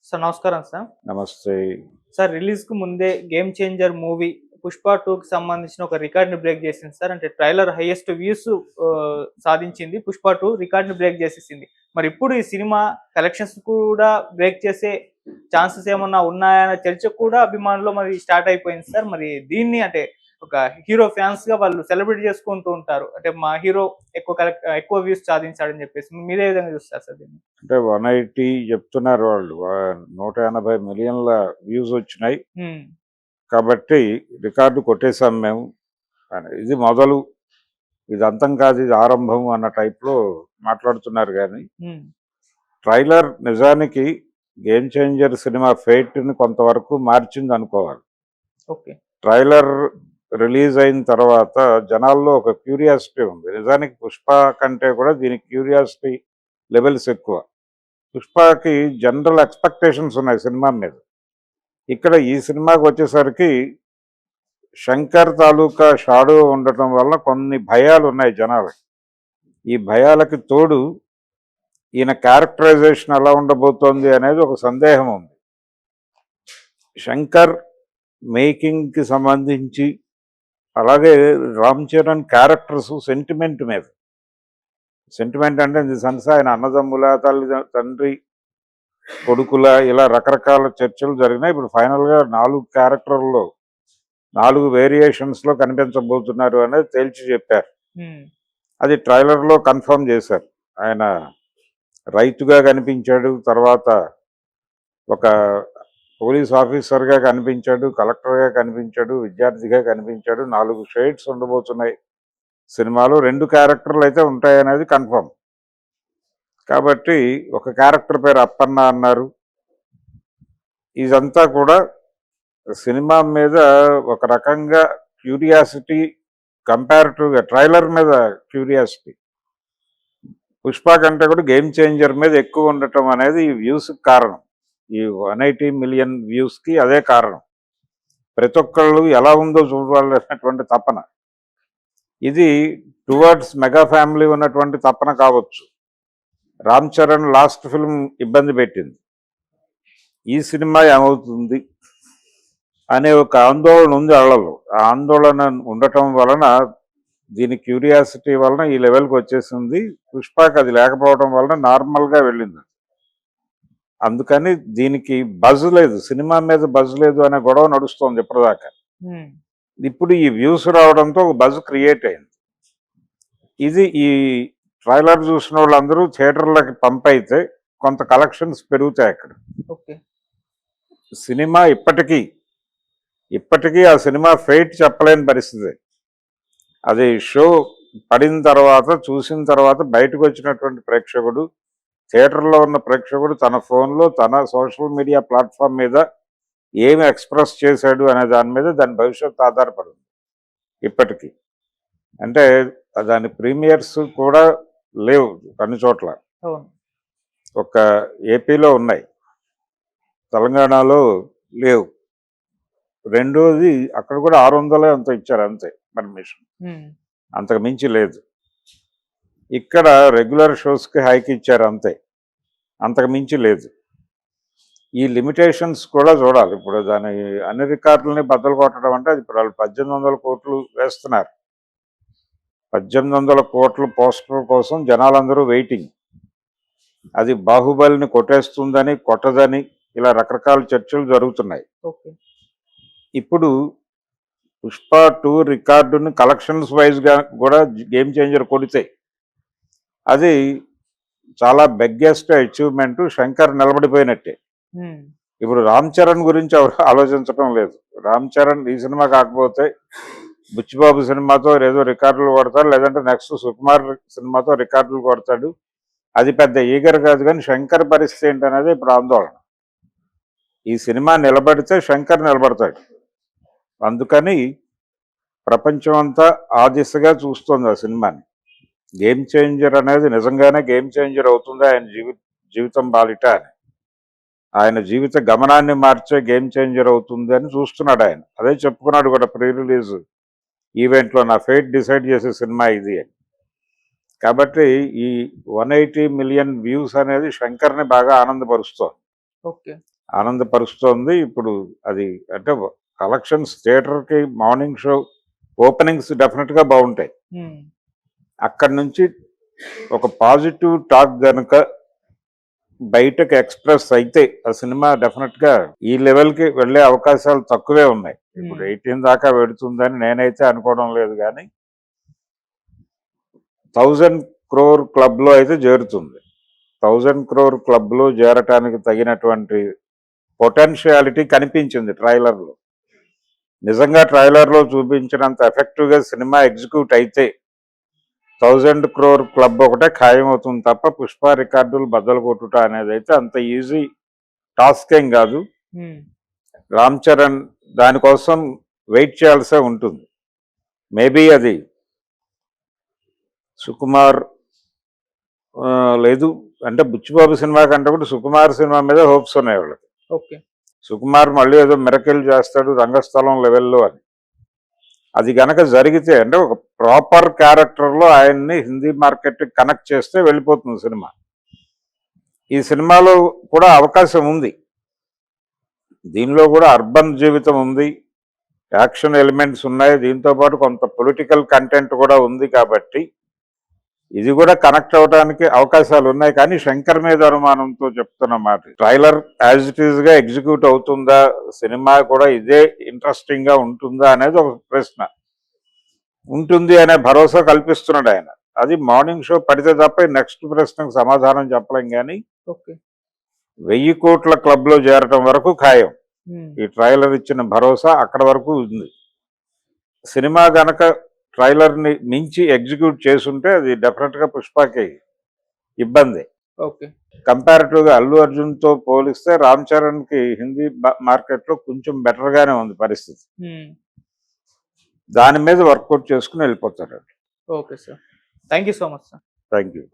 Sir నమస్కారం sir. నమస్తే. Sir రిలీజ్‌కు ముందే 'గేమ్ చేంజర్' మూవీ 'పుష్ప 2'కి సంబంధించిన ఒక రికార్డ్‌ని బ్రేక్ చేసింది సార్. అంటే ట్రైలర్ హైయెస్ట్ వ్యూస్ సాధించింది. 'పుష్ప 2' రికార్డ్‌ని బ్రేక్ చేసేసింది. మరి ఇప్పుడు ఈ సినిమా కలెక్షన్స్ కూడా బ్రేక్ చేసే ఛాన్సెస్ ఏమన్నా ఉన్నాయా అనే చర్చ కూడా అభిమానుల్లో మరి స్టార్ట్ అయిపోయింది సార్. మరి దీన్ని అంటే ఒక హీరో ఫ్యాన్స్‌గా వాళ్ళు సెలబ్రేట్ చేసుకుంటూ ఉంటారు. అంటే మా హీరో ఎక్కువ వ్యూస్ సాధించాడని చెప్పేసి. మీరు ఏ విధంగా చూస్తారు సార్ దీన్ని? అంటే 180 చెప్తున్నారు వాళ్ళు. 180 మిలియన్ల వ్యూస్ వచ్చినాయి. హ్మ్. కాబట్టి రికార్డు కొట్టేసాం మేము అని. ఇది మొదలు, ఇది అంతం కాదు, ఇది ఆరంభం అన్న టైప్‌లో మాట్లాడుతున్నారు గానీ, హ్మ్. ట్రైలర్ నిజానికి 'గేమ్ చేంజర్' సినిమా ఫేట్‌ని కొంతవరకు మార్చిందనుకోవాలి. ఓకే. ట్రైలర్ రిలీజ్ అయిన తర్వాత జనాల్లో ఒక క్యూరియాసిటీ ఉంది. నిజానికి 'పుష్ప' కంటే కూడా దీనికి క్యూరియాసిటీ లెవెల్స్ ఎక్కువ. 'పుష్పకి' జనరల్ ఎక్స్‌పెక్టేషన్స్ ఉన్నాయి సినిమా మీద. ఇక్కడ ఈ సినిమాకొచ్చేసరికి 'శంకర్' తాలూకా షాడో ఉండటం వల్ల కొన్ని భయాలున్నాయి జనాలకి. ఈ భయాలకి తోడు ఈయన క్యారెక్టరైజేషన్ ఎలా ఉండబోతోంది అనేది ఒక సందేహం ఉంది. 'శంకర్' మేకింగ్‌కి సంబంధించి, అలాగే 'రామ్ చరణ్' క్యారెక్టర్స్ సెంటిమెంట్ మీద. సెంటిమెంట్ అంటే ఇన్ ది సెన్స్ ఆయన అన్నదమ్ముల, తండ్రి, కొడుకుల, ఇలా రకరకాల చర్చలు జరిగినాయి. ఇప్పుడు ఫైనల్‌గా 4 క్యారెక్టర్‌లో 4 వేరియేషన్స్‌లో కనిపించబోతున్నారు అనేది తేల్చి చెప్పారు. హ్మ్. అది ట్రైలర్‌లో కన్ఫర్మ్ చేశారు. ఆయన రైతుగా కనిపించాడు, తర్వాత ఒక పోలీస్ ఆఫీసర్‌గా కనిపించాడు, కలెక్టర్‌గా కనిపించాడు, విద్యార్థిగా కనిపించాడు. 4 షేడ్స్ ఉండబోతున్నాయి సినిమాలో. 2 క్యారెక్టర్లు అయితే ఉంటాయనేది కన్ఫర్మ్. కాబట్టి ఒక క్యారెక్టర్ పేరు అప్పన్న అన్నారు. ఇదంతా కూడా సినిమా మీద ఒక రకంగా క్యూరియాసిటీ, కంపారిటివ్‌గా ట్రైలర్ మీద క్యూరియాసిటీ. 'పుష్ప' కంటే కూడా 'గేమ్ చేంజర్' మీద ఎక్కువ ఉండటం అనేది ఈ వ్యూస్‌కి కారణం. ఈ 180 మిలియన్ వ్యూస్‌కి అదే కారణం. ప్రతి ఒక్కళ్ళు ఎలా ఉందో చూడాలనేటువంటి తపన. ఇది టువర్డ్స్ మెగా ఫ్యామిలీ ఉన్నటువంటి తపన కావచ్చు. 'రామ్ చరణ్' లాస్ట్ ఫిల్మ్ ఇబ్బంది పెట్టింది. ఈ సినిమా ఏమవుతుంది అనే ఒక ఆందోళన ఉంది ఆళ్ళలో. ఆ ఆందోళన ఉండటం వలన, దీని క్యూరియాసిటీ వలన ఈ లెవెల్‌కి వచ్చేసింది. 'పుష్పకి' అది లేకపోవడం వలన నార్మల్‌గా వెళ్ళింది. అందుకని దీనికి బజ్ లేదు. సినిమా మీద బజ్ లేదు అనే గొడవ నడుస్తోంది ఇప్పటిదాకా. హ్మ్. ఇప్పుడు ఈ వ్యూస్ రావడంతో ఒక బజ్ క్రియేట్ అయింది. ఇది ఈ ట్రైలర్ చూసిన వాళ్ళందరూ థియేటర్లకి పంపైతే కొంత కలెక్షన్స్ పెరుగుతాయి అక్కడ. ఓకే. సినిమా ఇప్పటికీ ఆ సినిమా ఫేట్ చెప్పలేని పరిస్థితి. అది షో పడిన తర్వాత, చూసిన తర్వాత బయటకు వచ్చినటువంటి ప్రేక్షకుడు, థియేటర్లో ఉన్న ప్రేక్షకుడు తన ఫోన్లో, తన సోషల్ మీడియా ప్లాట్ఫామ్ మీద ఏమి ఎక్స్ప్రెస్ చేశాడు అనే దాని మీద దాని భవిష్యత్తు ఆధారపడింది ఇప్పటికీ. అంటే దాని ప్రీమియర్స్ కూడా లేవు అన్ని చోట్ల. అవును. ఒక ఏపీలో ఉన్నాయి, తెలంగాణలో లేవు. రెండోది అక్కడ కూడా 600 ఎంతో ఇచ్చారు అంతే పర్మిషన్, హ్మ్. అంతకు మించి లేదు. ఇక్కడ రెగ్యులర్ షోస్కి హైక్ ఇచ్చారు అంతే, అంతకు మించి లేదు. ఈ లిమిటేషన్స్ కూడా చూడాలి. ఇప్పుడు దాని అన్ని రికార్డులని బద్దలు కొట్టడం అంటే అది ఇప్పుడు వాళ్ళు 1800 కోట్లు వేస్తున్నారు. 1800 కోట్ల పోస్టర్ కోసం జనాలందరూ వెయిటింగ్. అది బాహుబలిని కొట్టేస్తుందని, కొట్టదని, ఇలా రకరకాల చర్చలు జరుగుతున్నాయి. ఓకే. ఇప్పుడు 'పుష్ప 2' రికార్డుని కలెక్షన్స్ వైజ్గా కూడా 'గేమ్ చేంజర్' కొడితే అది చాలా బిగ్గెస్ట్ అచీవ్మెంట్. 'శంకర్' నిలబడిపోయినట్టే. హ్మ్. ఇప్పుడు 'రామ్ చరణ్' గురించి ఎవరు ఆలోచించడం లేదు. 'రామ్ చరణ్' ఈ సినిమా కాకపోతే 'బుచ్చిబాబు' సినిమాతో ఏదో రికార్డులు కొడతాడు, లేదంటే నెక్స్ట్ 'సుకుమార్' సినిమాతో రికార్డులు కొడతాడు. అది పెద్ద ఈగర్ కాదు. కానీ 'శంకర్' పరిస్థితి ఏంటనేది ఇప్పుడు ఆందోళన. ఈ సినిమా నిలబడితే 'శంకర్' నిలబడతాడు. అందుకని ప్రపంచం అంతా ఆ దిశగా చూస్తుంది ఆ సినిమాని. 'గేమ్ చేంజర్' అనేది నిజంగానే గేమ్ చేంజర్ అవుతుందా ఆయన జీవితం బాలిట అని, ఆయన జీవిత గమనాన్ని మార్చే గేమ్ చేంజర్ అవుతుంది అని చూస్తున్నాడు ఆయన. అదే చెప్పుకున్నాడు కూడా ప్రీ రిలీజ్ ఈవెంట్లో, నా ఫేట్ డిసైడ్ చేసే సినిమా ఇది అని. కాబట్టి ఈ 180 మిలియన్ వ్యూస్ అనేది 'శంకర్'ని బాగా ఆనందపరుస్తోంది. ఓకే. ఆనందపరుస్తోంది. ఇప్పుడు అది అంటే కలెక్షన్స్ థియేటర్కి మార్నింగ్ షో ఓపెనింగ్స్ డెఫినెట్గా బాగుంటాయి. అక్కడి నుంచి ఒక పాజిటివ్ టాక్ గనుక బయటకు ఎక్స్ప్రెస్ అయితే ఆ సినిమా డెఫినెట్గా ఈ లెవెల్కి వెళ్ళే అవకాశాలు తక్కువే ఉన్నాయి. ఇప్పుడు 18 దాకా వెడుతుందని నేనైతే అనుకోవడం లేదు, కానీ 1000 crore క్లబ్లో అయితే చేరుతుంది. 1000 crore క్లబ్లో చేరటానికి తగినటువంటి పొటెన్షియాలిటీ కనిపించింది ట్రైలర్లో. నిజంగా ట్రైలర్లో చూపించినంత ఎఫెక్టివ్గా సినిమా ఎగ్జిక్యూట్ అయితే 1000 crore క్లబ్ ఒకటే ఖాయమవుతుంది తప్ప పుష్ప రికార్డులు బద్దలు కొట్టుట అనేది అయితే అంత ఈజీ టాస్క్ ఏం కాదు. రామ్ చరణ్ దానికోసం వెయిట్ చేయాల్సే ఉంటుంది. మేబీ అది సుకుమార్ లేదు అంటే బుచ్చిబాబు సినిమా కంటే కూడా సుకుమార్ సినిమా మీద హోప్స్ ఉన్నాయి వాళ్ళకి. ఓకే, సుకుమార్ మళ్ళీ ఏదో మిరకిల్ చేస్తాడు రంగస్థలం లెవెల్లో అని. అది గనక జరిగితే అంటే ఒక ప్రాపర్ క్యారెక్టర్లో ఆయన్ని హిందీ మార్కెట్ కనెక్ట్ చేస్తే వెళ్ళిపోతుంది సినిమా. ఈ సినిమాలో కూడా అవకాశం ఉంది. దీనిలో కూడా అర్బన్ జీవితం ఉంది, యాక్షన్ ఎలిమెంట్స్ ఉన్నాయి, దీంతో పాటు కొంత పొలిటికల్ కంటెంట్ కూడా ఉంది. కాబట్టి ఇది కూడా కనెక్ట్ అవడానికి అవకాశాలు ఉన్నాయి. కానీ శంకర్ మీద అనుమానంతో చెప్తున్న మాట, ట్రైలర్ యాజ్ ఇట్ ఈజ్ గా ఎగ్జిక్యూట్ అవుతుందా, సినిమా కూడా ఇదే ఇంట్రెస్టింగ్ గా ఉంటుందా అనేది ఒక ప్రశ్న. ఉంటుంది అనే భరోసా కల్పిస్తున్నాడు ఆయన. అది మార్నింగ్ షో పడితే తప్ప నెక్స్ట్ ప్రశ్నకు సమాధానం చెప్పలేం. కానీ 1000 కోట్ల క్లబ్ లో చేరటం వరకు ఖాయం. ఈ ట్రైలర్ ఇచ్చిన భరోసా అక్కడ వరకు ఉంది. సినిమా గనక ట్రైలర్ ని మించి ఎగ్జిక్యూట్ చేసుంటే అది డెఫినెట్ గా పుష్పకి ఇబ్బంది. కంపారిటివ్ గా అల్లు అర్జున్ తో పోలిస్తే రామ్ చరణ్ కి హిందీ మార్కెట్ లో కొంచెం బెటర్ గానే ఉంది పరిస్థితి. దాని మీద వర్కౌట్ చేసుకుని వెళ్ళిపోతారు. Okay sir, thank you so much sir. Thank you.